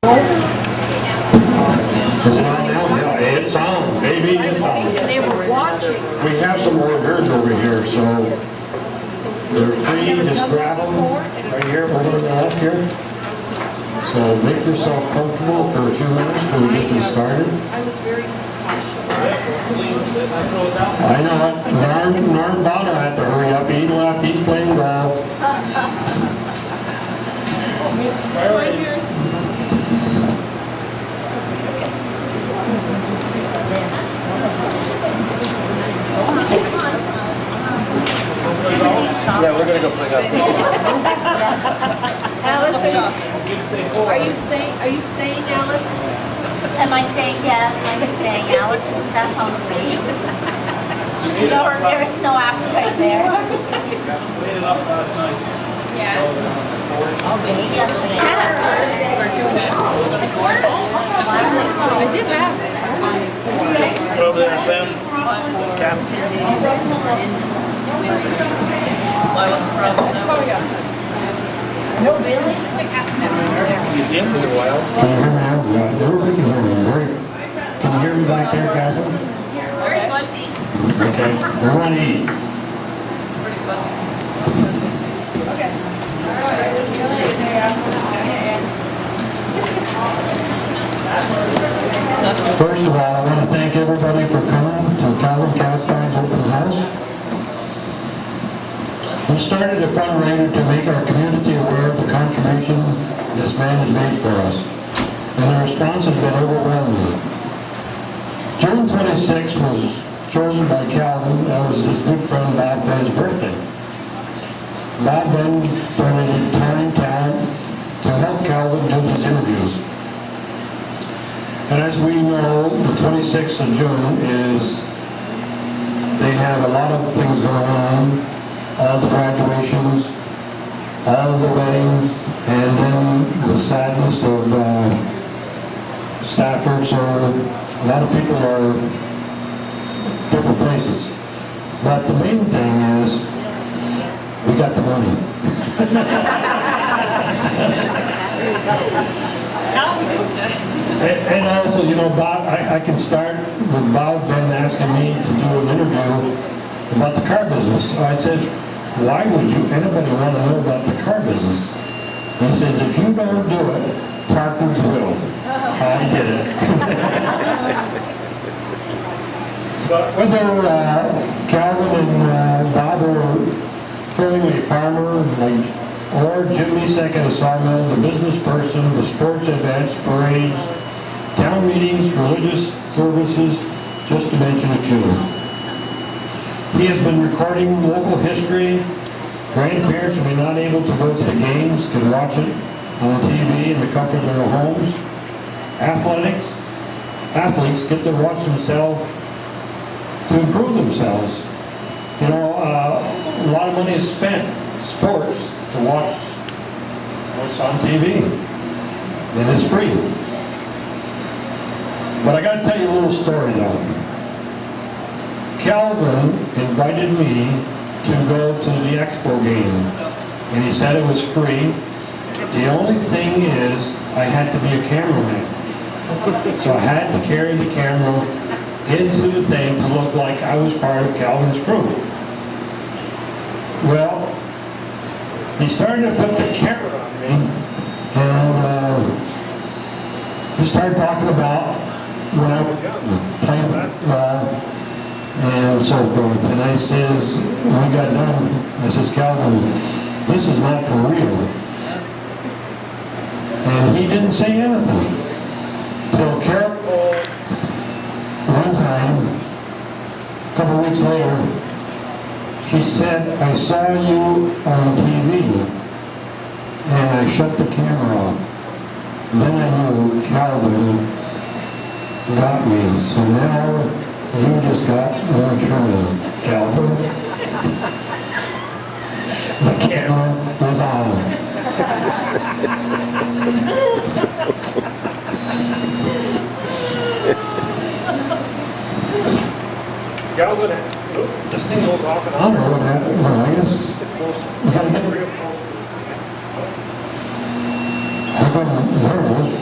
Is it on now? Yeah, it's on, baby. It's on. They were watching. We have some more birds over here, so they're free. Just grab them right here, over to the left here. So make yourself comfortable for a few minutes till we get this started. I was very cautious. I know it. Norm Bonner had to hurry up. He left. He's playing golf. Is this right here? Yeah, we're gonna go play golf. Alice, are you staying? Are you staying, Alice? Am I staying? Yes, I'm staying. Alice isn't that hungry. There's no appetite there. Made it up last night. All day yesterday. I did have it. Over there, Sam. Cap. No, really? He's in for a while. Can you hear me now? Yeah, everybody can hear me. Great. Can you hear me back there, Catherine? Very fuzzy. Okay, we're on E. Pretty fuzzy. First of all, I want to thank everybody for coming to Calvin Castline's open house. We started a fundraiser to make our community aware of the contribution this man has made for us, and the response has been overwhelming. June 26th was chosen by Calvin as his good friend Bob Ben's birthday. Bob Ben donated time, talent to help Calvin do his interviews. And as we know, the 26th of June is, they have a lot of things going on, all the graduations, all the weddings, and then the sadness of Stafford, so a lot of people are different places. But the main thing is, we got the money. And also, you know, Bob, I can start with Bob then asking me to do an interview about the car business. So I said, why would anybody want to know about the car business? He says, if you don't do it, Parkers will. I did it. But whether Calvin and Bob are fairly a farmer, or Jim Misek at a sawmill, the business person, the sports events, parades, town meetings, religious services, just to mention a few. He has been recording local history. Grandparents who are not able to go to the games can watch it on TV in the comfort of their homes. Athletes get to watch themselves to improve themselves. You know, a lot of money is spent, sports, to watch what's on TV. And it's free. But I got to tell you a little story though. Calvin invited me to go to the Expo game, and he said it was free. The only thing is, I had to be a cameraman. So I had to carry the camera into the thing to look like I was part of Calvin's crew. Well, he started to put the camera on me, and he started talking about when I was playing basketball and so forth. And I says, when we got done, I says, Calvin, this is not for real. And he didn't say anything. Till Carol, one time, a couple of weeks later, she said, I saw you on TV, and I shut the camera off. Then I knew Calvin got me. So now, you just got more true, Calvin. The camera was on. Calvin, this thing goes off and I don't know what happened. Well, I guess It's close. we gotta get Bring it close. I got nervous.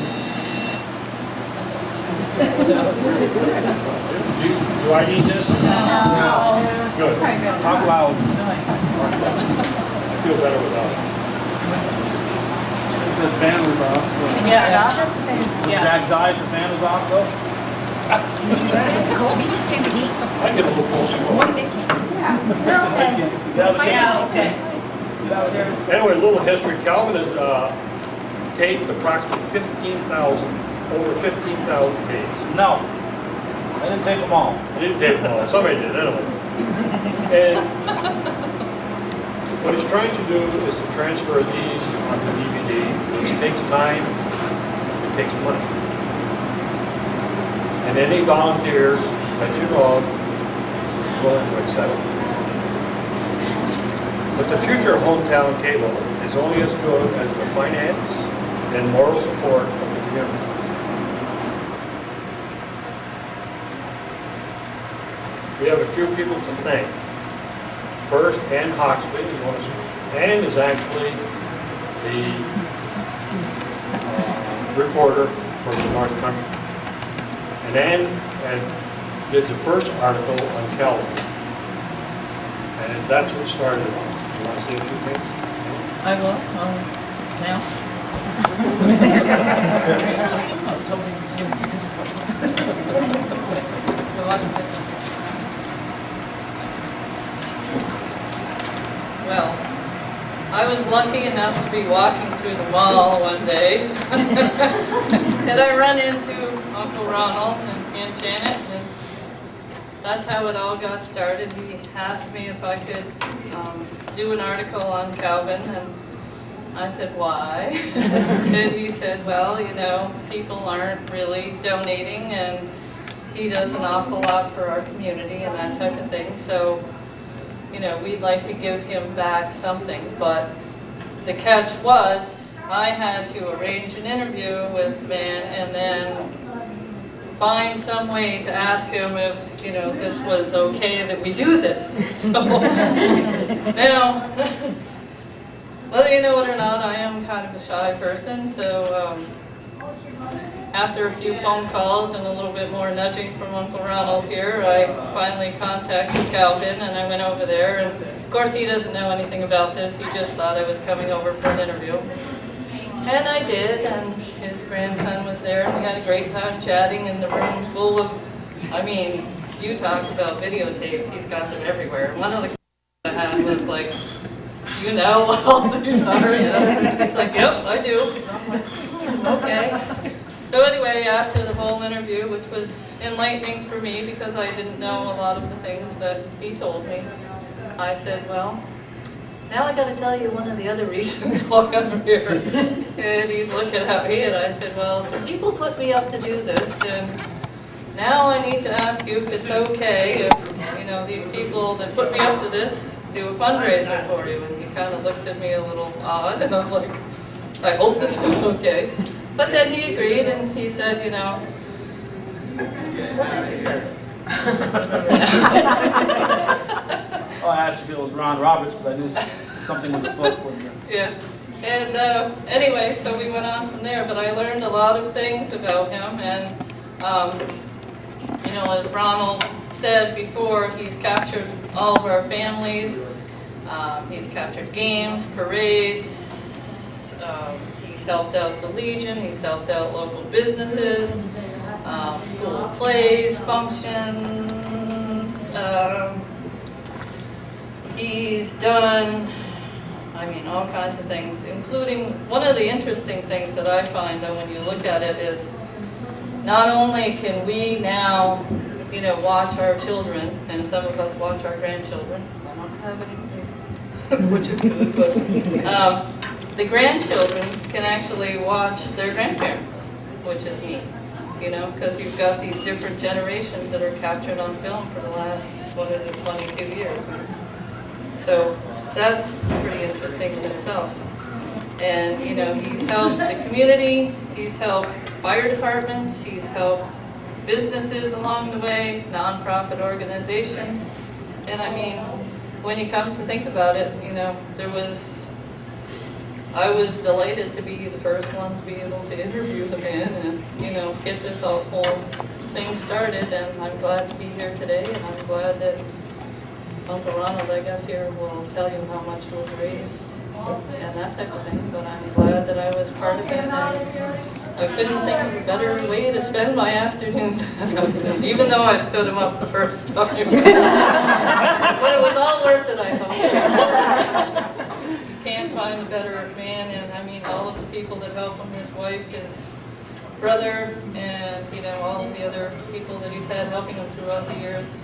Do I need this? No. Good. Talk loud. I feel better without it. The fan was off. Yeah. Jack died, the fan was off though? I get a little closer. Anyway, a little history. Calvin has taped approximately 15,000, over 15,000 tapes. No, I didn't take them all. He didn't tape them all. Somebody did, anyway. And what he's trying to do is to transfer these onto DVD, which takes time, it takes money. And any volunteers that you know of is willing to accept it. But the future of hometown cable is only as good as the finance and moral support of the community. We have a few people to thank. First, Ann Hoxley is one of them. Ann is actually the reporter for the North Country. And Ann did the first article on Calvin. And that's what started it all. You want to say a few things? I will, now. So what's different? Well, I was lucky enough to be walking through the mall one day. And I run into Uncle Ronald and Aunt Janet, and that's how it all got started. He asked me if I could do an article on Calvin, and I said, why? And he said, well, you know, people aren't really donating, and he does an awful lot for our community and that type of thing. So, you know, we'd like to give him back something. But the catch was, I had to arrange an interview with the man and then find some way to ask him if, you know, this was okay that we do this. So, now, whether you know it or not, I am kind of a shy person, so after a few phone calls and a little bit more nudging from Uncle Ronald here, I finally contacted Calvin, and I went over there, and of course he doesn't know anything about this, he just thought I was coming over for an interview. And I did, and his grandson was there, and we had a great time chatting in the room full of, I mean, you talk about videotapes, he's got them everywhere. One of the I had was like, you know what all these are, you know? He's like, yep, I do. I'm like, okay. So anyway, after the whole interview, which was enlightening for me because I didn't know a lot of the things that he told me, I said, well, now I got to tell you one of the other reasons why I'm here. And he's looking at me, and I said, well, some people put me up to do this, and now I need to ask you if it's okay if, you know, these people that put me up to this do a fundraiser for you. And he kind of looked at me a little odd, and I'm like, I hope this is okay. But then he agreed, and he said, you know, what did you say? Oh, I asked if it was Ron Roberts because I knew something was afoot with him. Yeah. And anyway, so we went on from there, but I learned a lot of things about him, and you know, as Ronald said before, he's captured all of our families. He's captured games, parades. He's helped out the Legion. He's helped out local businesses, school plays, functions. He's done, I mean, all kinds of things, including one of the interesting things that I find when you look at it is not only can we now, you know, watch our children, and some of us watch our grandchildren. I don't have any, which is good, but the grandchildren can actually watch their grandparents, which is neat, you know, because you've got these different generations that are captured on film for the last, 22 years. So that's pretty interesting in itself. And, you know, he's helped the community, he's helped fire departments, he's helped businesses along the way, nonprofit organizations. And I mean, when you come to think about it, you know, I was delighted to be the first one to be able to interview the man and, you know, get this all full things started, and I'm glad to be here today, and I'm glad that Uncle Ronald, I guess, here will tell you how much was raised and that type of thing, but I'm glad that I was part of it, and I couldn't think of a better way to spend my afternoon, even though I stood him up the first time. But it was all worth it, I hope. You can't find a better man, and I mean, all of the people that help him, his wife, his brother, and all of the other people that he's had helping him throughout the years.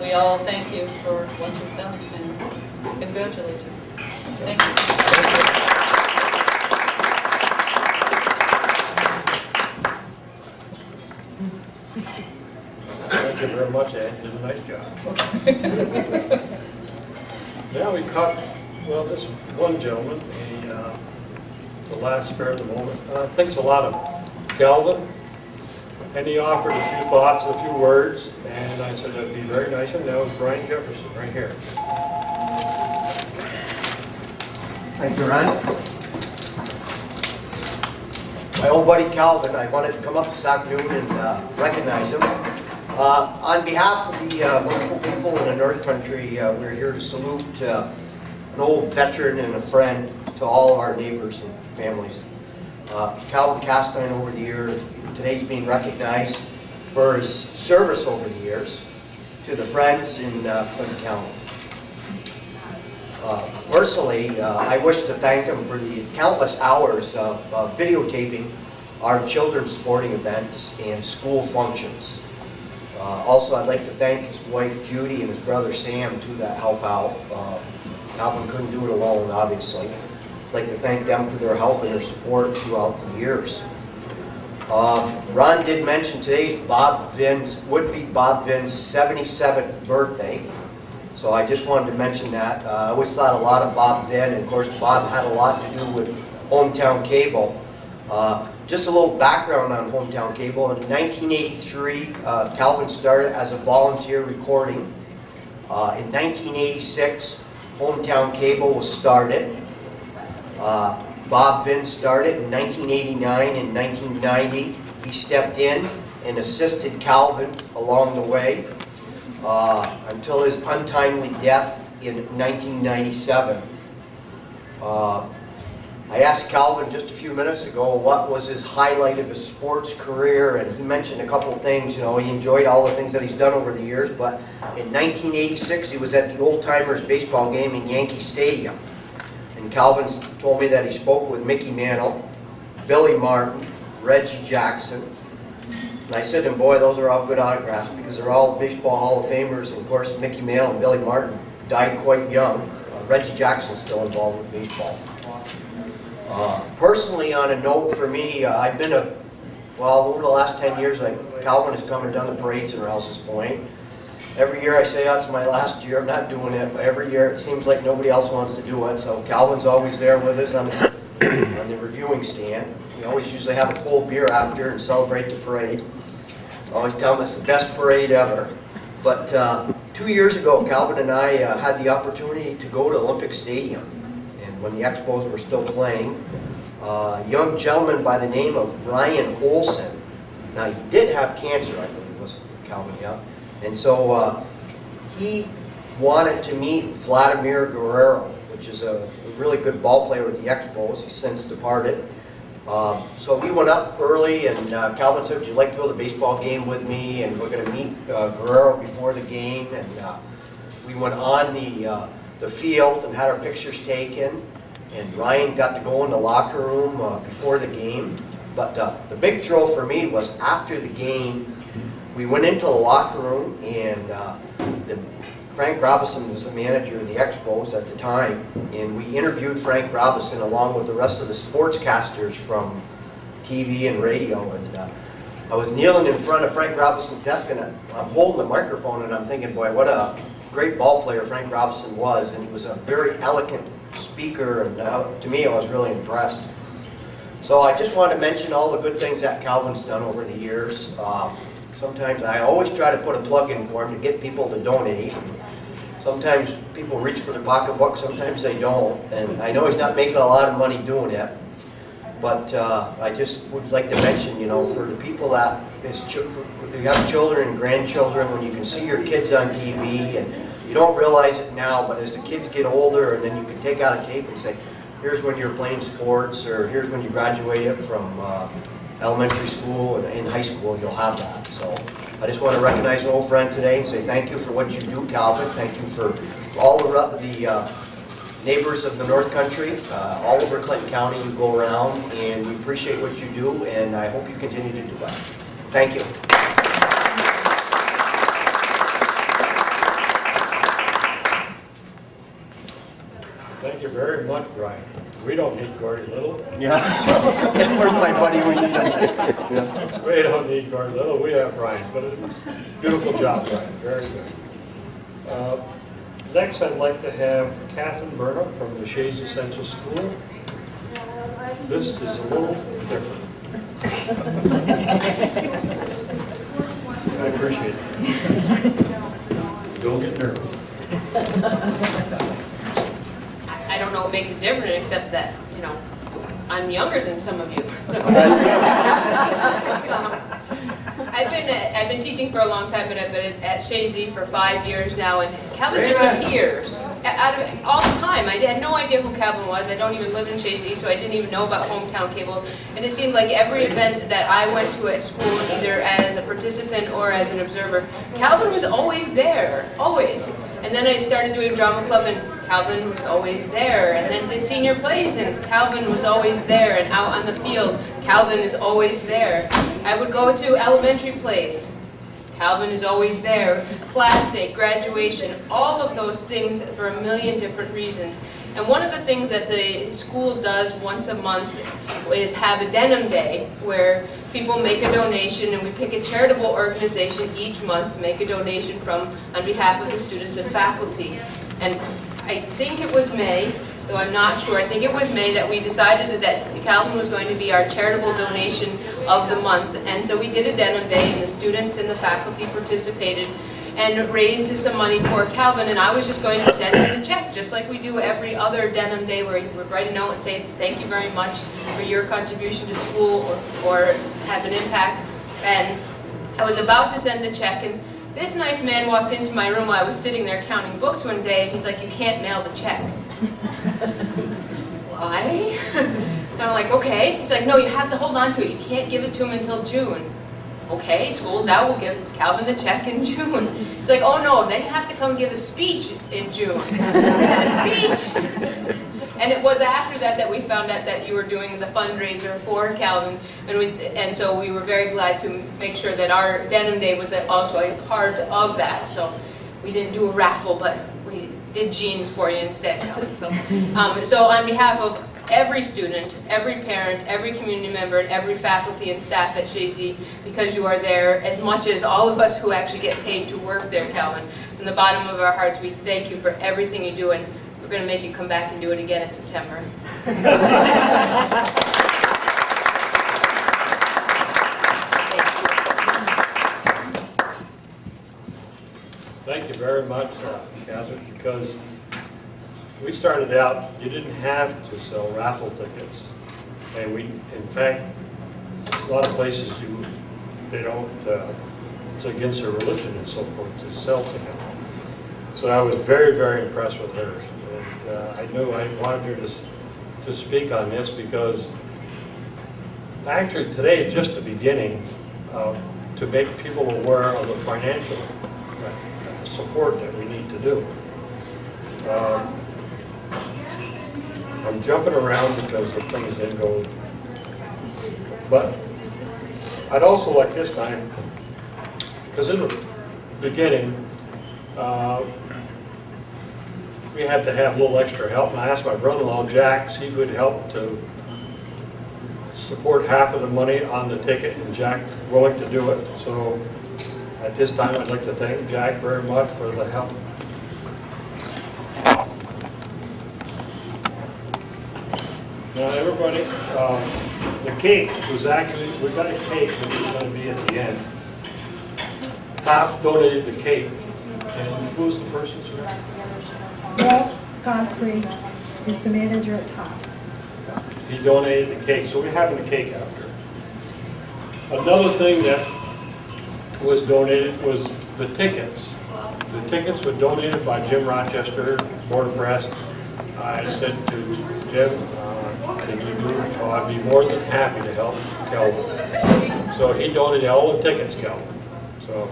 We all thank you for what you've done, and congratulate you. Thank you. Thank you very much, Ed. You did a nice job. Now we caught, well, this one gentleman, the last spare of the moment, thinks a lot of Calvin, and he offered a few thoughts, a few words, and I said that'd be very nice, and that was Brian Jefferson right here. Thank you, Ron. My old buddy Calvin, I wanted to come up this afternoon and recognize him. On behalf of the wonderful people in the North Country, we're here to salute an old veteran and a friend to all of our neighbors and families. Calvin Castine over the years, today he's being recognized for his service over the years to the Friends in Clinton County. Personally, I wish to thank him for the countless hours of videotaping our children's sporting events and school functions. Also, I'd like to thank his wife Judy and his brother Sam too that help out. Calvin couldn't do it alone, obviously. I'd like to thank them for their help and their support throughout the years. Ron did mention today's would be Bob Vinn's 77th birthday. So I just wanted to mention that. I always thought a lot of Bob Vinn, and of course Bob had a lot to do with Hometown Cable. Just a little background on Hometown Cable. In 1983, Calvin started as a volunteer recording. In 1986, Hometown Cable was started. Bob Vinn started in 1989 and 1990. He stepped in and assisted Calvin along the way until his untimely death in 1997. I asked Calvin just a few minutes ago what was his highlight of his sports career, and he mentioned a couple of things. He enjoyed all the things that he's done over the years, but in 1986 he was at the Old Timers baseball game in Yankee Stadium. And Calvin told me that he spoke with Mickey Mantle, Billy Martin, Reggie Jackson. And I said to him, boy, those are all good autographs because they're all baseball Hall of Famers. And of course, Mickey Mantle and Billy Martin died quite young. Reggie Jackson's still involved with baseball. Personally, on a note for me, I've been over the last 10 years, Calvin has come and done the parades in Rouse's Point. Every year I say, oh, it's my last year, I'm not doing it, but every year it seems like nobody else wants to do it, so Calvin's always there with us on the reviewing stand. We always usually have a cold beer after and celebrate the parade. I always tell him it's the best parade ever. But 2 years ago, Calvin and I had the opportunity to go to Olympic Stadium, and when the Expos were still playing, a young gentleman by the name of Ryan Olson. Now, he did have cancer, I believe, was Calvin, yeah. And so he wanted to meet Vladimir Guerrero, which is a really good ball player with the Expos. He's since departed. So we went up early, and Calvin said, would you like to go to the baseball game with me? And we're going to meet Guerrero before the game. And we went on the field and had our pictures taken. And Ryan got to go in the locker room before the game. But the big thrill for me was after the game, we went into the locker room, and Frank Robinson was the manager of the Expos at the time, and we interviewed Frank Robinson along with the rest of the sportscasters from TV and radio. And I was kneeling in front of Frank Robinson's desk, and I'm holding the microphone, and I'm thinking, boy, what a great ball player Frank Robinson was, and he was a very eloquent speaker, and to me, I was really impressed. So I just want to mention all the good things that Calvin's done over the years. Sometimes I always try to put a plug in for him to get people to donate. Sometimes people reach for their pocketbook, sometimes they don't. And I know he's not making a lot of money doing it. But I just would like to mention, you know, for the people that you have children and grandchildren, when you can see your kids on TV, and you don't realize it now, but as the kids get older, and then you can take out a tape and say, here's when you're playing sports, or here's when you graduated from elementary school and in high school, you'll have that. So I just want to recognize an old friend today and say thank you for what you do, Calvin. Thank you for all the neighbors of the North Country, all over Clinton County. You go around, and we appreciate what you do, and I hope you continue to do that. Thank you. Thank you very much, Brian. We don't need Gordy Little. Yeah. Where's my buddy when you need him? We don't need Gordy Little. We have Brian. But beautiful job, Brian. Very good. Next, I'd like to have Catherine Burnham from the Shays Essential School. This is a little different. I appreciate it. Don't get nervous. I don't know what makes it different except that, you know, I'm younger than some of you. So. I've been teaching for a long time, but I've been at Shazy for 5 years now, and Calvin just appears out of all the time. I had no idea who Calvin was. I don't even live in Shazy, so I didn't even know about Hometown Cable. And it seemed like every event that I went to at school, either as a participant or as an observer, Calvin was always there, always. And then I started doing drama club, and Calvin was always there. And then did senior plays, and Calvin was always there. And out on the field, Calvin is always there. I would go to elementary plays. Calvin is always there. Class day, graduation, all of those things for a million different reasons. And one of the things that the school does once a month is have a denim day where people make a donation, and we pick a charitable organization each month to make a donation from on behalf of the students and faculty. And I think it was May, though I'm not sure, I think it was May that we decided that Calvin was going to be our charitable donation of the month. And so we did a denim day, and the students and the faculty participated and raised some money for Calvin, and I was just going to send him the check, just like we do every other denim day, where you would write a note and say, thank you very much for your contribution to school, or have an impact. And I was about to send the check, and this nice man walked into my room while I was sitting there counting books one day, and he's like, you can't mail the check. Why? And I'm like, okay. He's like, no, you have to hold on to it. You can't give it to him until June. Okay, school's out, we'll give Calvin the check in June. It's like, oh no, they have to come give a speech in June. Is that a speech? And it was after that that we found out that you were doing the fundraiser for Calvin, and so we were very glad to make sure that our denim day was also a part of that. So we didn't do a raffle, but we did jeans for you instead, Calvin. So on behalf of every student, every parent, every community member, and every faculty and staff at Shazy, because you are there, as much as all of us who actually get paid to work there, Calvin, from the bottom of our hearts, we thank you for everything you do, and we're going to make you come back and do it again in September. Thank you very much, Catherine, because we started out, you didn't have to sell raffle tickets. And we, in fact, a lot of places they don't, it's against their religion and so forth to sell tickets. So I was very, very impressed with hers. And I knew I wanted her to speak on this because actually today is just the beginning to make people aware of the financial support that we need to do. I'm jumping around because the things didn't go, but I'd also like this time, because in the beginning, we had to have a little extra help, and I asked my brother-in-law, Jack, see if he would help to support half of the money on the ticket, and Jack willing to do it. So at this time, I'd like to thank Jack very much for the help. Now everybody, the cake was actually, we got a cake which is going to be at the end. Tops donated the cake. And who's the person, sir? Walt Godfrey is the manager at Tops. he donated the cake, so we're having the cake after. Another thing that was donated was the tickets. The tickets were donated by Jim Rochester, Board of Brass. I said to Jim, can you do it? So I'd be more than happy to help Kelvin. So he donated all the tickets, Kelvin. So.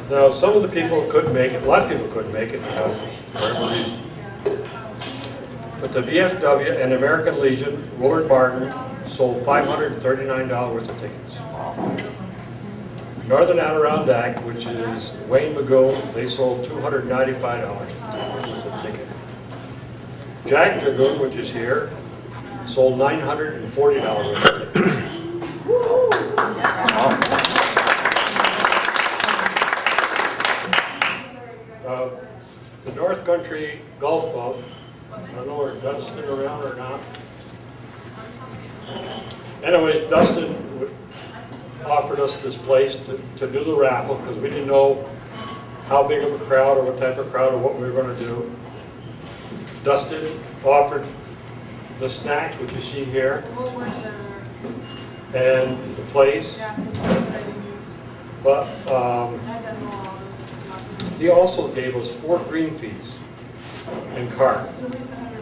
Now, some of the people couldn't make it, a lot of people couldn't make it because for whatever reason. But the VFW and American Legion, Willard Barton, sold $539 worth of tickets. Northern Adirondack, which is Wayne Magoon, they sold $295 worth of tickets. Jack Dragoon, which is here, sold $940 worth of tickets. The North Country Golf Club, I don't know where Dustin around or not. Anyway, Dustin offered us this place to do the raffle because we didn't know how big of a crowd or what type of crowd or what we were going to do. Dustin offered the snacks, which you see here, and the place. But he also gave us 4 green fees and cart,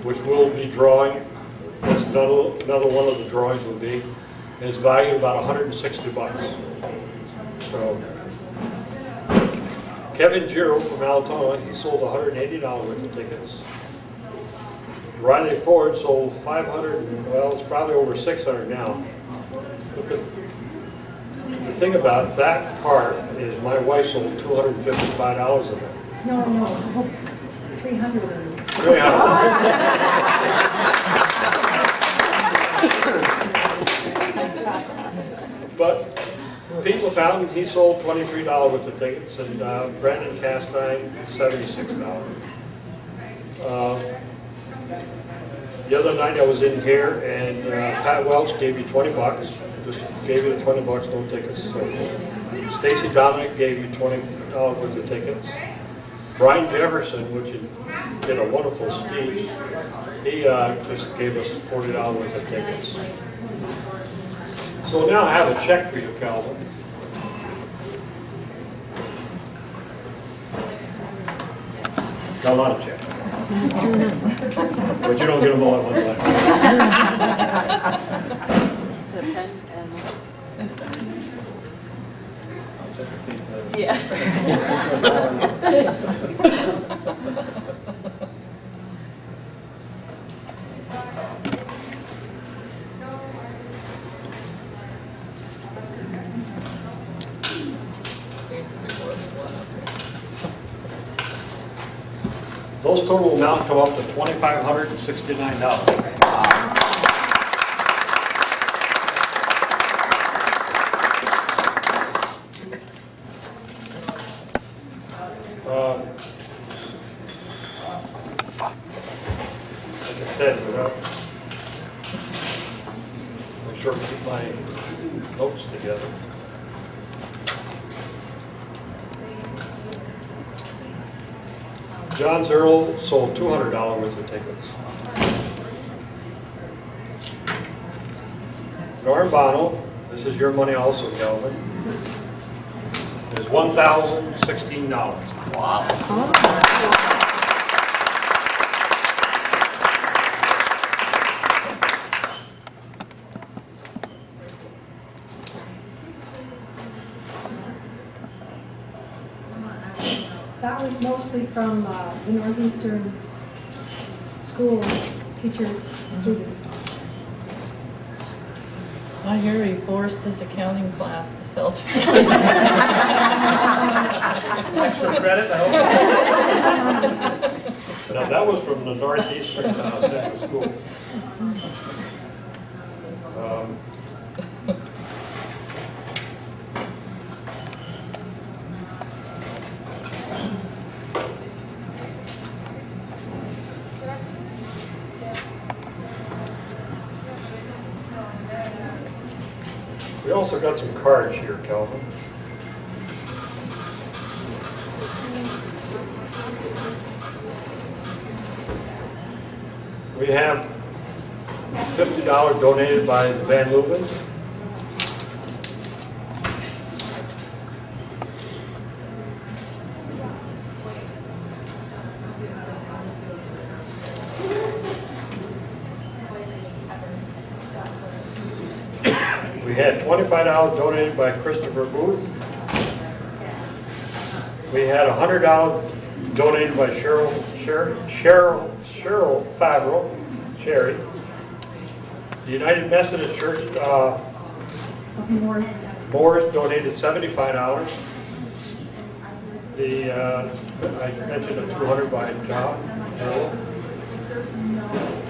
which we'll be drawing. That's another one of the drawings will be. And it's valued about 160 bucks. So Kevin Giro from Altona, he sold $180 worth of tickets. Riley Ford sold 500, well, it's probably over 600 now. But the thing about that part is my wife sold $255 of it. No, 300. 300. But Pete found he sold $23 worth of tickets, and Brandon Castine $76. The other night I was in here, and Pat Welch gave you 20 bucks. Just gave you the 20 bucks, no tickets. So Stacy Dominic gave you $20 worth of tickets. Brian Jefferson, which did a wonderful speech, he just gave us $40 worth of tickets. So now I have a check for you, Calvin. Got a lot of checks. But you don't get them all at one time. Those total amount come up to $2,569. Like I said, I'm sure keep my notes together. John's Earl sold $200 worth of tickets. Norm Bono, this is your money also, Calvin, is $1,016. Wow. That was mostly from the Northeastern school teachers, students. I hear he forced his accounting class to sell tickets. Extra credit, I hope. Now, that was from the Northeastern Central School. also got some cards here, Calvin. We have $50 donated by the Van Louvens. We had $25 donated by Christopher Booth. We had $100 donated by Cheryl Favreau, Sherry. The United Methodist Church, Moore's. Moore's donated $75. I mentioned the $200 by Joe.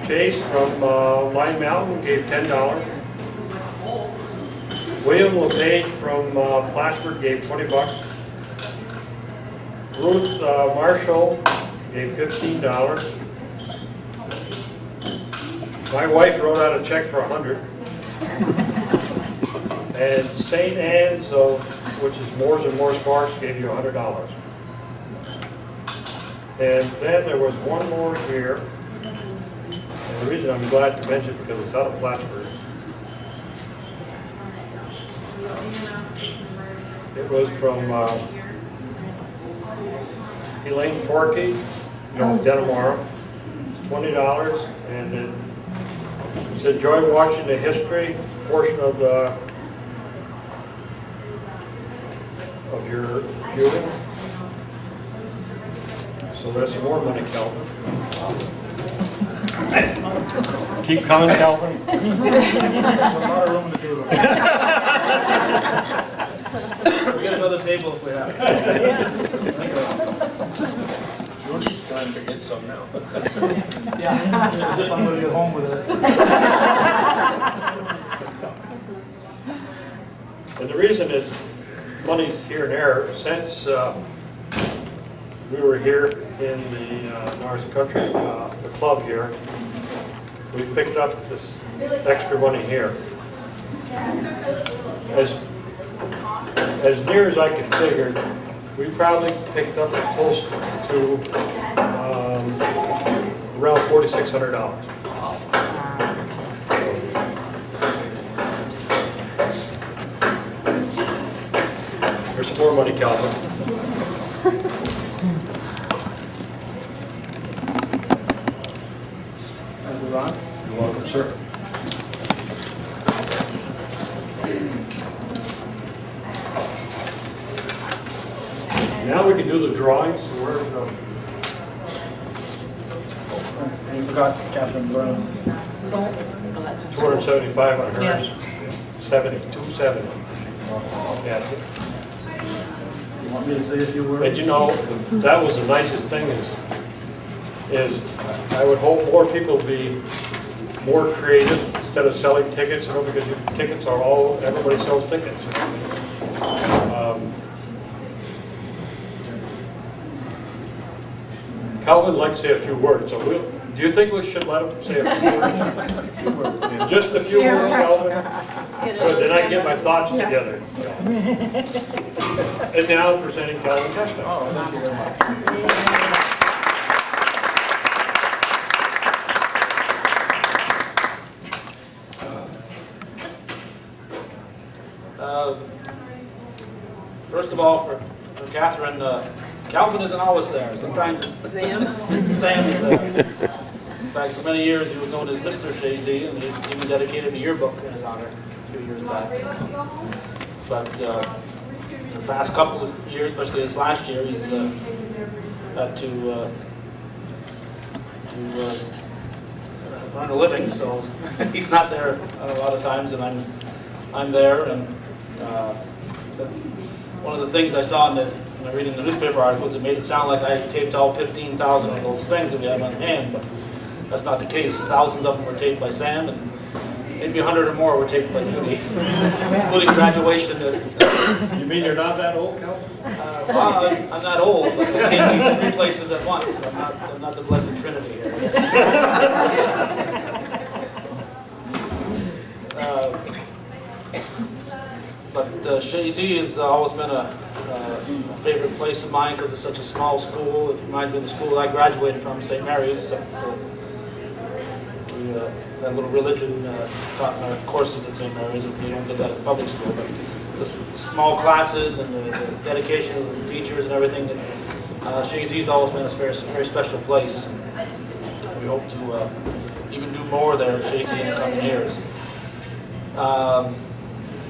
Chase from Lime Mountain gave $10. William LePage from Plattsburgh gave $20. Ruth Marshall gave $15. My wife wrote out a check for $100. And St. Anne's, which is Moore's and Moore's Parks, gave you $100. And then there was one more here. And the reason I'm glad to mention it because it's out of Plattsburgh. It was from Elaine Forkey, Denimara. It's $20, and it said, "Enjoy watching the history portion of your viewing." So there's some more money, Calvin. Keep coming, Calvin. A lot of room on the table. We got another table if we have. Jordy's trying to get some now. Yeah, as if I'm gonna get home with it. And the reason is money here and there, since we were here in the North Country, the club here, we've picked up this extra money here. As near as I can figure, we probably picked up close to around $4,600. There's some more money, Calvin. Thank you, Ron. You're welcome, sir. Now we can do the drawings. So where we go? And you forgot Catherine Brown. 275 on hers. 270. Yeah. You want me to say a few words? And you know, that was the nicest thing is I would hope more people be more creative instead of selling tickets, because tickets are all, everybody sells tickets. Calvin would like to say a few words, so do you think we should let him say a few words? Just a few words, Calvin? Good, then I can get my thoughts together. And now I'm presenting Calvin Chestnut. Oh, thank you very much. First of all, for Catherine, Calvin isn't always there. Sometimes it's Sam. Sam is there. In fact, for many years he was known as Mr. Shazy, and he even dedicated a yearbook in his honor a few years back. But for the past couple of years, especially this last year, he's had to earn a living, so he's not there a lot of times, and I'm there. And one of the things I saw when reading the newspaper articles, it made it sound like I taped all 15,000 of those things that we have on hand, but that's not the case. Thousands of them were taped by Sam, and maybe 100 or more were taped by Judy, including graduation. You mean you're not that old, Calvin? Well, I'm not old, but I can't be in 3 places at once. I'm not the Blessed Trinity here. But Shazy has always been a favorite place of mine because it's such a small school. It reminds me of the school I graduated from, St. Mary's. We had a little religion taught in our courses at St. Mary's. You don't get that in public school, but the small classes and the dedication of the teachers and everything. Shazy's always been a very special place. We hope to even do more there at Shazy in the coming years.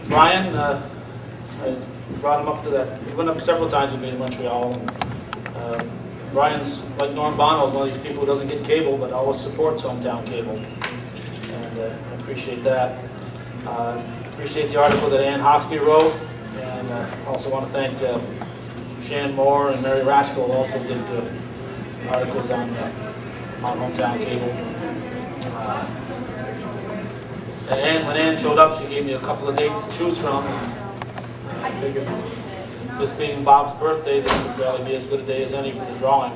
Brian, I brought him up to that. He went up several times with me in Montreal. And, Brian's, like Norm Bono, is one of these people who doesn't get cable, but always supports hometown cable. And I appreciate that. Appreciate the article that Ann Hawksby wrote. And also want to thank Shan Moore and Mary Rascal, who also did articles on hometown cable. And when Ann showed up, she gave me a couple of dates to choose from. I figured this being Bob's birthday, this would probably be as good a day as any for the drawing.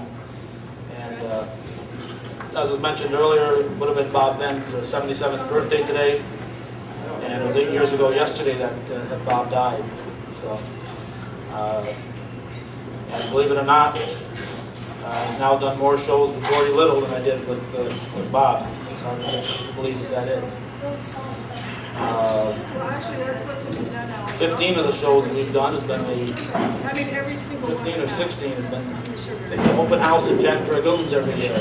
And as was mentioned earlier, it would have been Bob Ben's 77th birthday today. And it was 8 years ago yesterday that Bob died. So, and believe it or not, I've now done more shows with Gordy Little than I did with Bob. It's hard to believe as that is. 15 of the shows we've done has been every single 15 or 16 has been the open house at Jack Dragoons every year.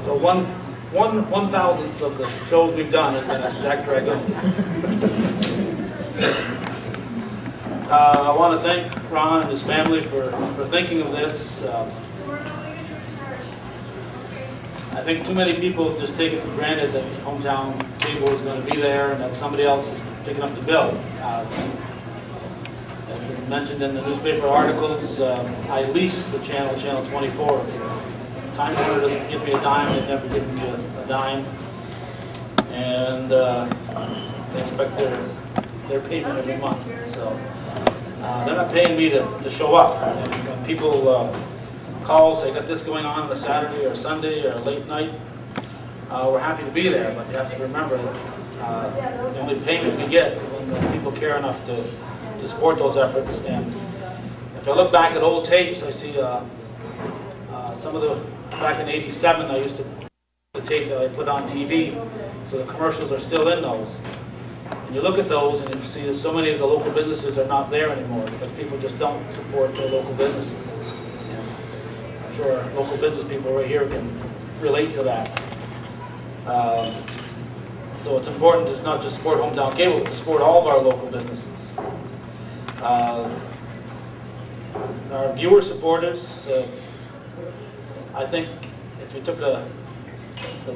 So one thousandth of the shows we've done has been at Jack Dragoons. I want to thank Ron and his family for thinking of this. I think too many people just take it for granted that hometown cable is going to be there and that somebody else is picking up the bill. As was mentioned in the newspaper articles, I lease the Channel 24. Time Warner doesn't give me a dime, they've never given me a dime. And they expect their payment every month. So they're not paying me to show up. And when people call, say, got this going on a Saturday or Sunday or a late night, we're happy to be there, but you have to remember that the only payment we get when people care enough to support those efforts. And if I look back at old tapes, I see some of the, back in '87, I used to the tape that I put on TV, so the commercials are still in those. And you look at those and you see that so many of the local businesses are not there anymore because people just don't support their local businesses. I'm sure local business people right here can relate to that. So it's important to not just support hometown cable, but to support all of our local businesses. Our viewer supporters, I think if you took the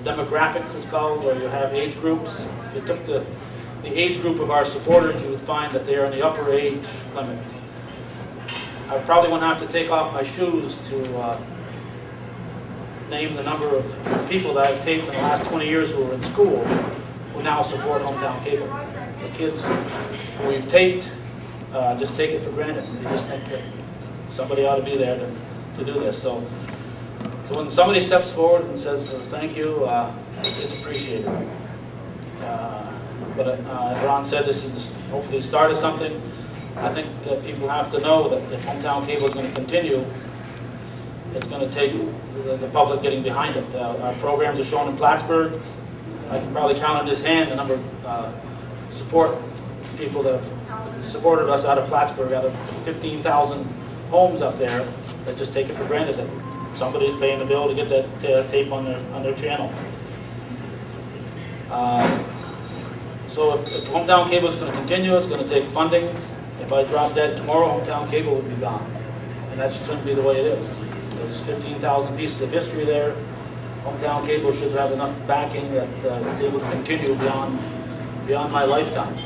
demographics, it's called, where you have age groups, if you took the age group of our supporters, you would find that they are in the upper age limit. I probably wouldn't have to take off my shoes to name the number of people that I've taped in the last 20 years who are in school who now support hometown cable. The kids who we've taped just take it for granted. They just think that somebody ought to be there to do this. So when somebody steps forward and says thank you, it's appreciated. But as Ron said, this is hopefully the start of something. I think that people have to know that if hometown cable is going to continue, it's going to take the public getting behind it. Our programs are shown in Plattsburgh. I can probably count on this hand the number of support people that have supported us out of Plattsburgh, out of 15,000 homes up there that just take it for granted that somebody's paying the bill to get that tape on their channel. So if hometown cable is going to continue, it's going to take funding. If I drop dead tomorrow, hometown cable would be gone. And that shouldn't be the way it is. There's 15,000 pieces of history there. Hometown cable should have enough backing that it's able to continue beyond my lifetime.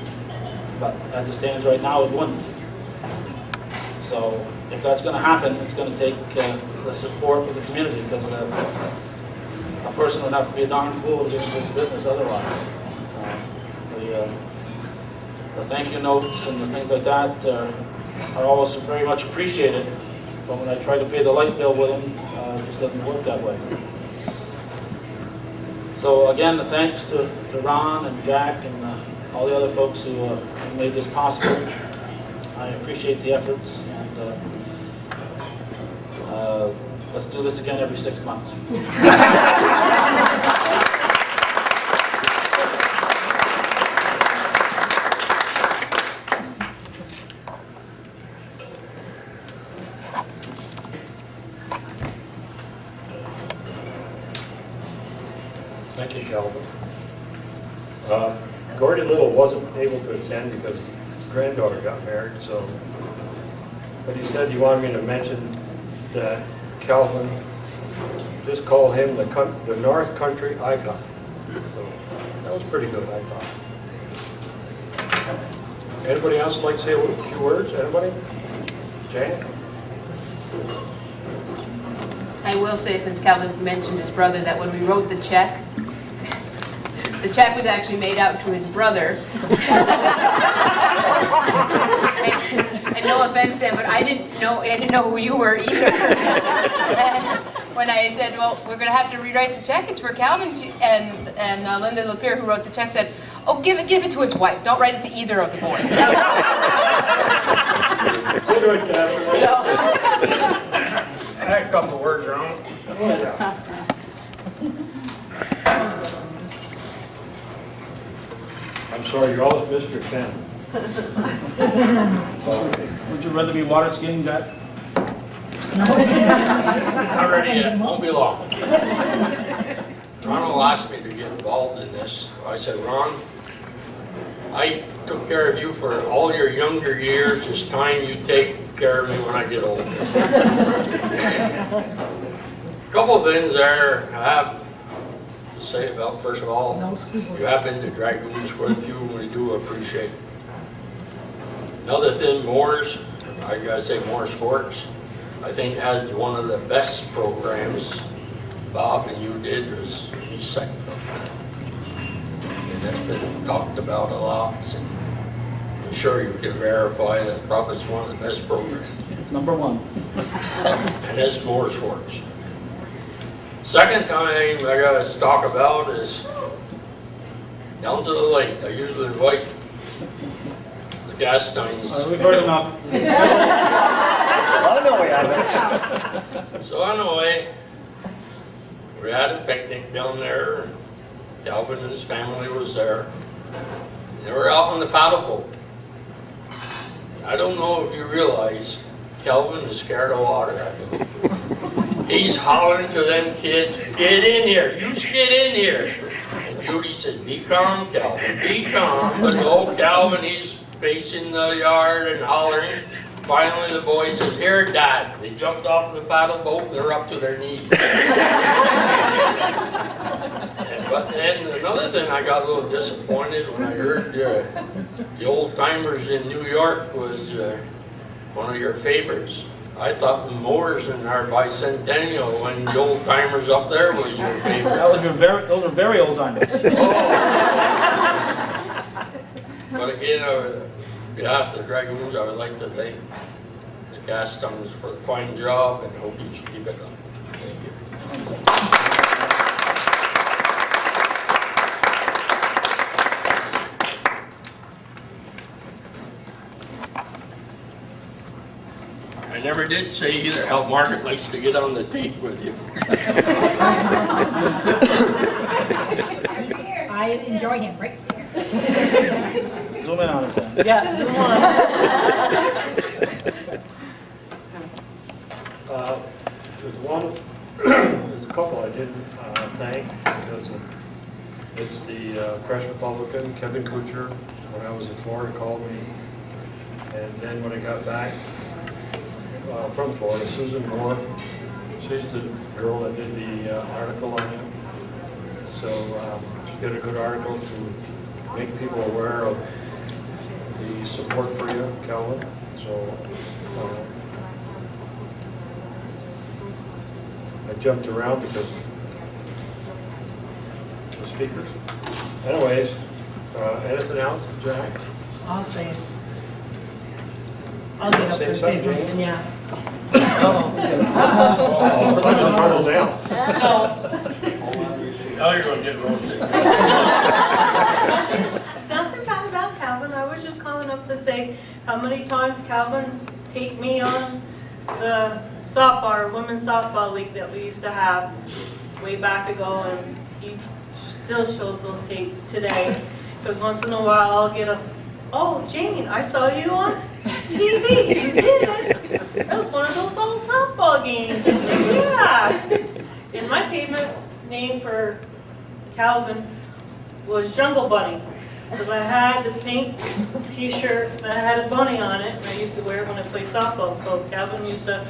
But as it stands right now, it wouldn't. So if that's going to happen, it's going to take the support of the community, because a person would have to be a darn fool to get into this business otherwise. The thank you notes and the things like that are always very much appreciated, but when I try to pay the light bill with them, it just doesn't work that way. So again, the thanks to Ron and Jack and all the other folks who made this possible. I appreciate the efforts, and let's do this again every 6 months. Thank you, Calvin. Gordy Little wasn't able to attend because his granddaughter got married, so, but he said you wanted me to mention that Calvin just called him the North Country icon. So that was pretty good, I thought. Anybody else like to say a few words? Anybody? Jane? I will say, since Calvin mentioned his brother, that when we wrote the check was actually made out to his brother. And no offense, Sam, but I didn't know who you were either. And when I said, well, we're going to have to rewrite the check, it's for Calvin, and Linda Lapierre, who wrote the check, said, oh, give it to his wife. Don't write it to either of the boys. Good, Catherine. So, I had a couple of words wrong. I'm sorry, you're always Mr. Ken. Would you rather be water skiing, Jack? Not ready yet, won't be long. Ronald asked me to get involved in this. I said, Ron, I took care of you for all your younger years. It's time you take care of me when I get older. Couple of things there I have to say about. First of all, you have been to Dragoons quite a few, and we do appreciate it. Another thing, Moore's, I gotta say Moore's Forks, I think has one of the best programs. Bob and you did was me second. And that's been talked about a lot, and I'm sure you can verify that probably it's one of the best programs. Number one. And that's Moore's Forks. Second time I gotta talk about is down to the lake. I usually invite the Gasteins. We've heard enough. Oh, no, we haven't. So anyway, we had a picnic down there. And Calvin and his family was there. They were out on the paddle boat. I don't know if you realize, Calvin is scared of water. He's hollering to them kids, get in here, you just get in here. And Judy said, be calm, Calvin, be calm. But no, Calvin, he's pacing the yard and hollering. Finally, the boy says, here, Dad. They jumped off the paddle boat, they're up to their knees. But then another thing, I got a little disappointed when I heard the old timers in New York was one of your favorites. I thought Moore's in our bicentennial when the old timers up there was your favorite. Those are very old timers. But again, on behalf of the Dragoons, I would like to thank the Gastones for the fine job and hope you keep it up. Thank you. I never did say either how Margaret likes to get on the tape with you. I enjoy him right there. Zoom in on him, Sam. Yeah, zoom There's a couple I didn't thank because it's the press Republican, Kevin Kuchar, when I was in Florida, called me. And then when I got back from Florida, Susan Moore, she's the girl that did the article on him. So she did a good article to make people aware of the support for you, Calvin. So I jumped around because of the speakers. Anyways, anything else, Jack? I'll say it. I'll get up Say and say something, something, yeah. Turtle down. Now you're going to get roasted. Something about just calling up to say how many times Calvin take me on the softball, women's softball league that we used to have way back ago, and he still shows those tapes today. Because once in a while I'll get a, oh, Jane, I saw you on TV. You did. That was one of those old softball games. I said, yeah. And my favorite name for Calvin was Jungle Bunny. Because I had this pink t-shirt that had a bunny on it, and I used to wear it when I played softball. So Calvin used to,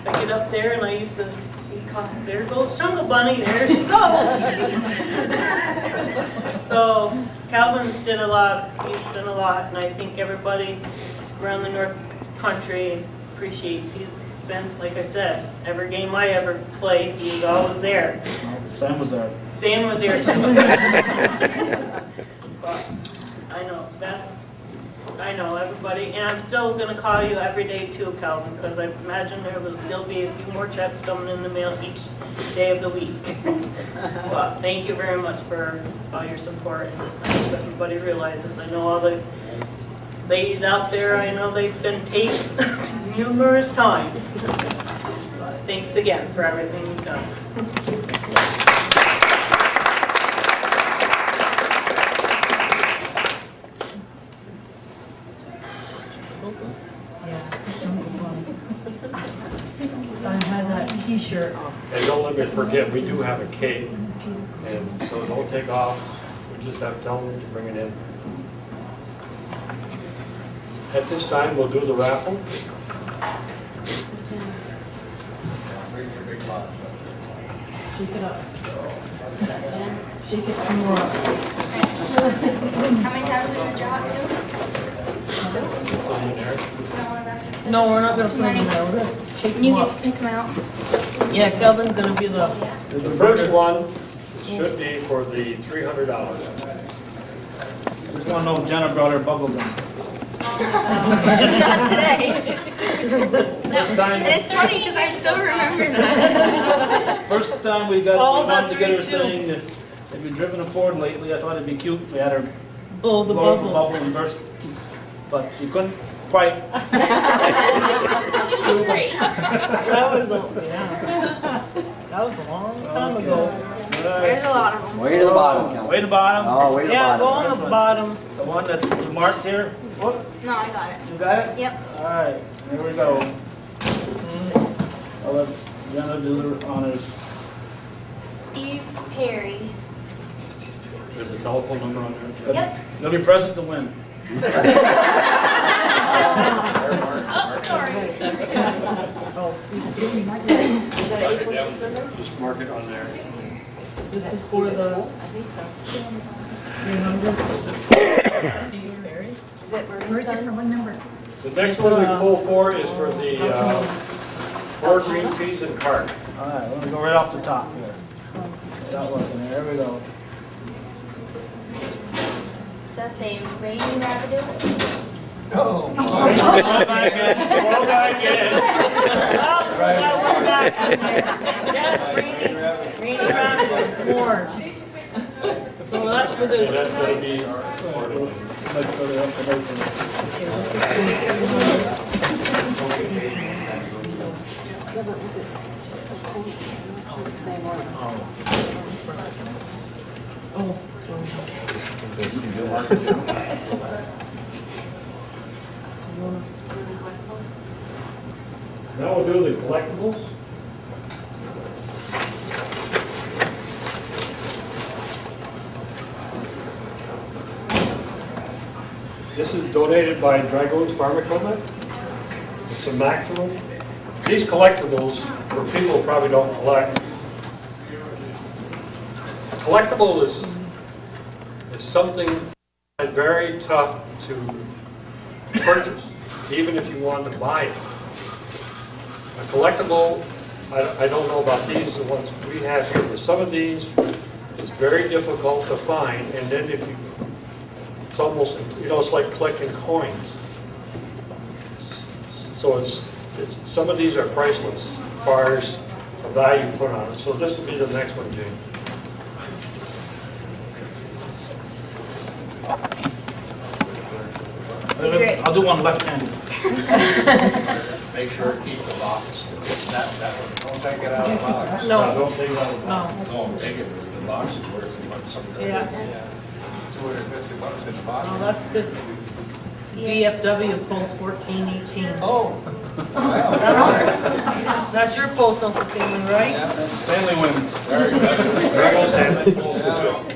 I get up there and I used to, he'd call, there goes Jungle Bunny, there she goes. So Calvin's done a lot, he's done a lot, and I think everybody around the North Country appreciates. He's been, like I said, every game I ever played, he was always there. Sam was there. Sam was there too. But I know, I know everybody, and I'm still gonna call you every day too, Calvin, because I imagine there will still be a few more checks coming in the mail each day of the week. But thank you very much for all your support, and I hope everybody realizes, I know all the ladies out there, I know they've been taped numerous times. But thanks again for everything you've done. I had that t-shirt on. And don't let me forget, we do have a cake, and so don't take off. We just have to tell them to bring it in. At this time, we'll do the raffle. Shake it up. Shake it some more up. How many times are we gonna draw it to? No, we're not gonna put them in there, we're gonna shake them You up. get to pick them out. Yeah, Calvin's gonna be the, The first one should be for the $300. Just want to know if Jenna brought her bubble gum. Not today. First time, And it's funny because I still remember that. first time we got, Oh, we wanted that's to get her right, too. saying that if you've driven a Ford lately, I thought it'd be cute if we had her blow the blow bubbles. bubble and burst. But she couldn't quite. She was great. That was, yeah. That was a long time ago. There's a lot of them. Way to the bottom, Cal. Way to bottom. Oh, way to the Yeah, go bottom. on the bottom. The one that's marked here. Whoop, No, I got it. you got it? Yep. All right, here we go. I'll let Jenna do the honors. Steve Perry. There's a telephone number on there. Yep. You'll be present to win. Oh, sorry. Just mark it on there. This is for the 300. Where's it from? What number? The next one we pull for is for the 4 green peas and cart. All right, we're gonna go right off the top here. Without working, there we go. Does say Rainy Rapido? Go back in. I'll throw that one back in there. That's rainy round more. So that's for And the, that's going to be quarterly. Let's go to the information. Now we'll do the collectibles. This is donated by Dragoons Farm Equipment. It's a maximum. These collectibles, for people who probably don't collect, a collectible is something very tough to purchase, even if you want to buy it. A collectible, I don't know about these, the ones we have here, but some of these is very difficult to find, and then if you, it's almost, it's like collecting coins. So some of these are priceless as far as the value put on it. So this will be the next one, Jane. Great. I'll do one left-handed. Make sure to keep the box. That one. Don't take it out of the box. No. Don't take it out of the box. No, No, take it, the box is worth something. yeah, $250 in the box. well, that's good. VFW pulls 1418. Oh. That's your postal fulfillment, right? Stanley wins. Very good.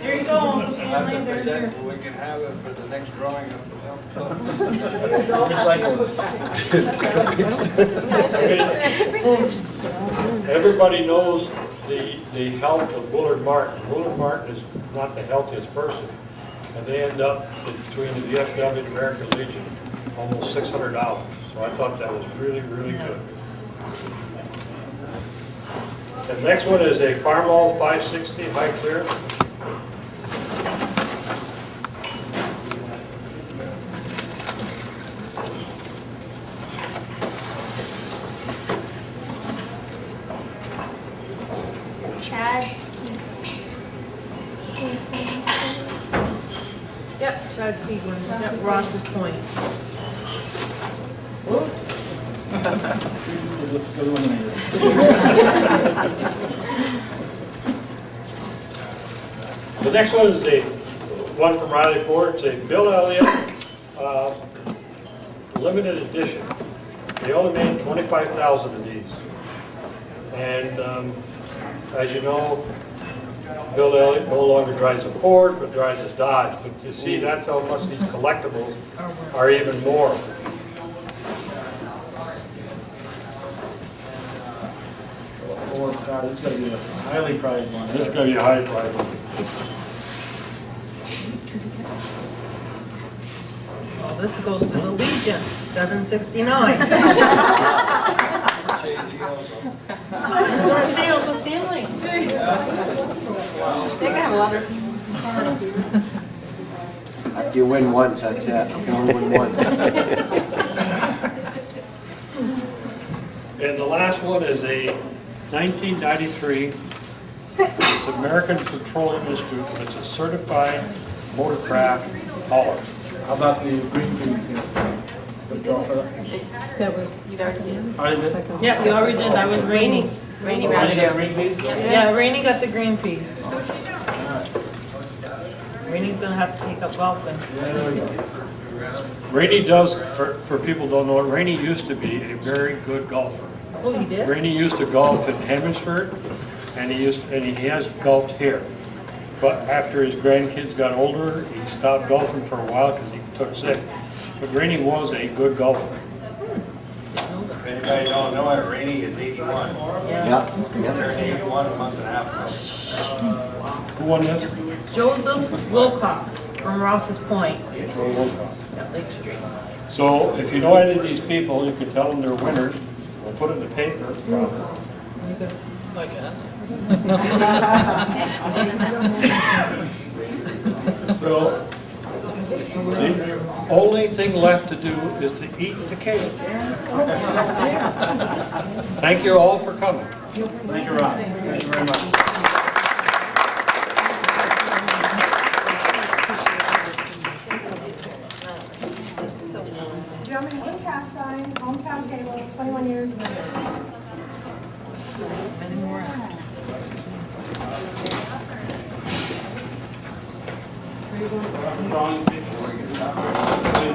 There you go, Uncle Stanley, there's your. We can have it for the next drawing of the Everybody knows the health of Willard Martin. Willard Martin is not the healthiest person. And they end up between the VFW and American Legion almost $600. So I thought that was really, really good. The next one is a Farmall 560 high clear. Chad. Yep, Chad Seaborn, yep, Ross's Point. Whoops. The next one is one from Riley Ford. It's a Bill Elliott limited edition. They only made 25,000 of these. And as you know, Bill Elliott no longer drives a Ford, but drives a Dodge. But you see, that's how much these collectibles are even more. Oh, God, this is going to be a highly prized one. This is going to be a high price one. Well, this goes to the Legion, 769. I was gonna say Uncle Stanley. They can have a lot of. After you win once, that's it. You can only win one. And the last one is a 1993, it's American Petroleum Institute, and it's a certified motorcraft hauler. How about the green fees here? Withdraw for that? That was, you'd already did. Already did? Yeah, you already did, that was Rainey. Rainy Already round got there. green fees? Yeah, Rainey got the green piece. Rainey's gonna have to take up golfing. Rainey does, for people who don't know it, Rainey used to be a very good golfer. Oh, you did? Rainey used to golf in Hemingsford, and he has golfed here. But after his grandkids got older, he stopped golfing for a while because he took sick. But Rainey was a good golfer. If anybody don't know it, Rainey is 81. Yeah. Turned 81 a month and a half ago. Who won this? Joseph Wilcox from Ross's Point, at Lake Street. So if you know any of these people, you can tell them they're winners. We'll put it in the paper. Like that. So the only thing left to do is to eat the cake. Thank you all for coming. Thank you, Ron. Thank you very much. Germany, cast iron, hometown table, 21 years of service. Many more. Drawing picture.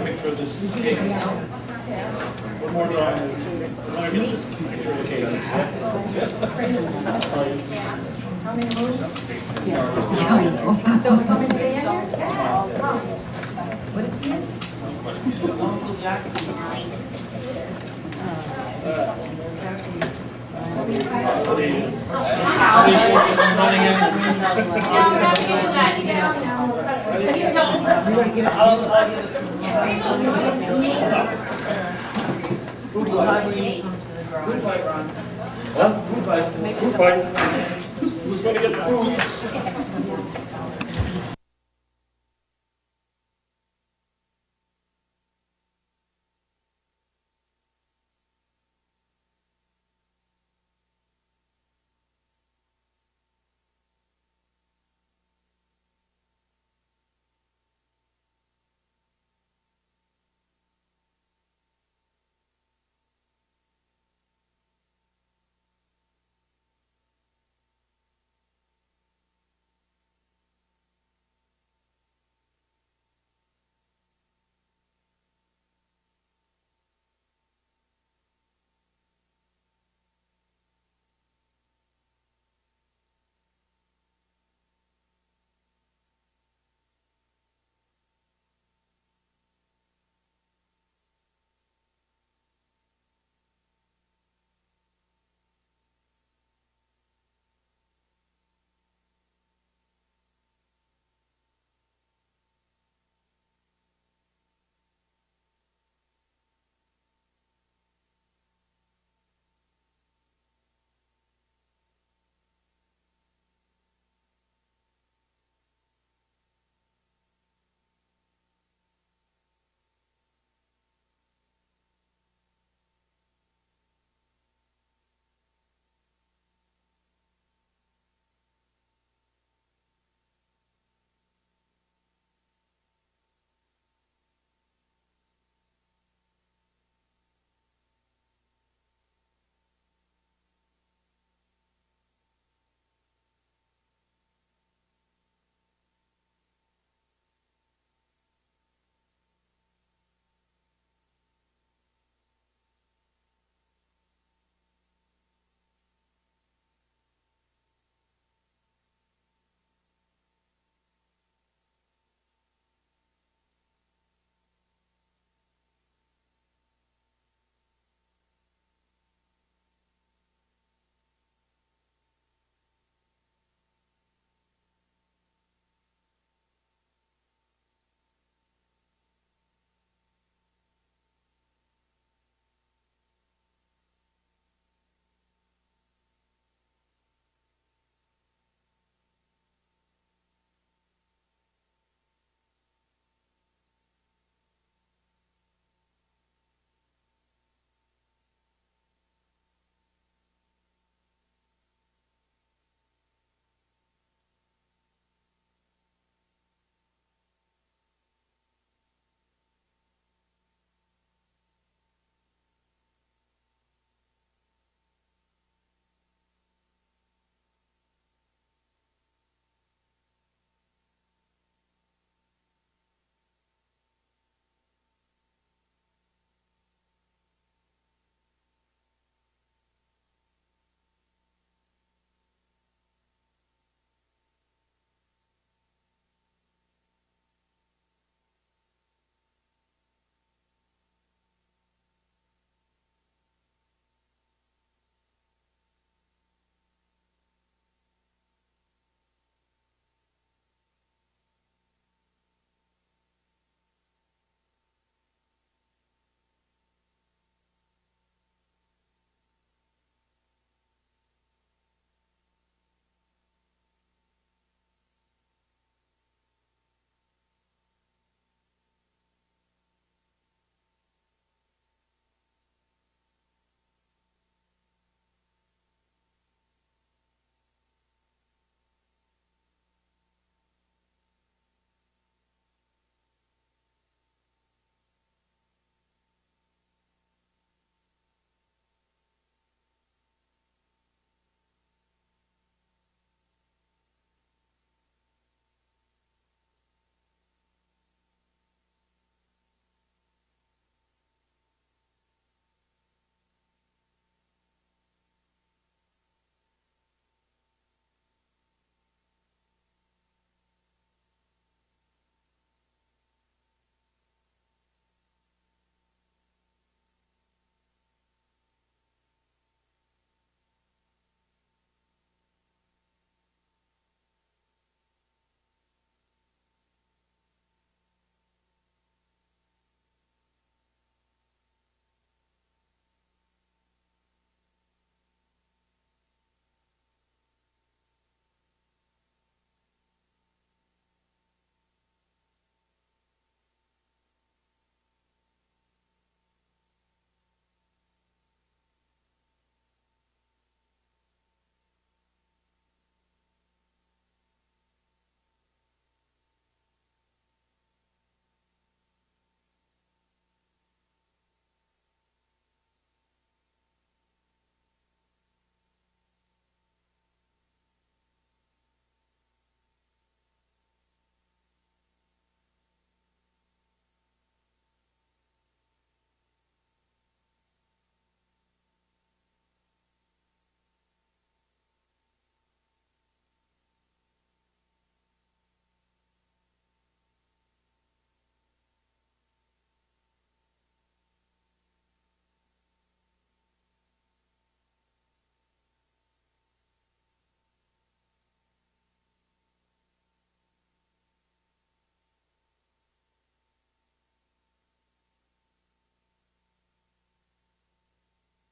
Picture of this cake. One more drawing. I guess just picture of the cake. How many moves? So we come and stay in here? What is here? Uncle Jack. Good fight, Ron. Huh? Food fight. Who's going to get the food?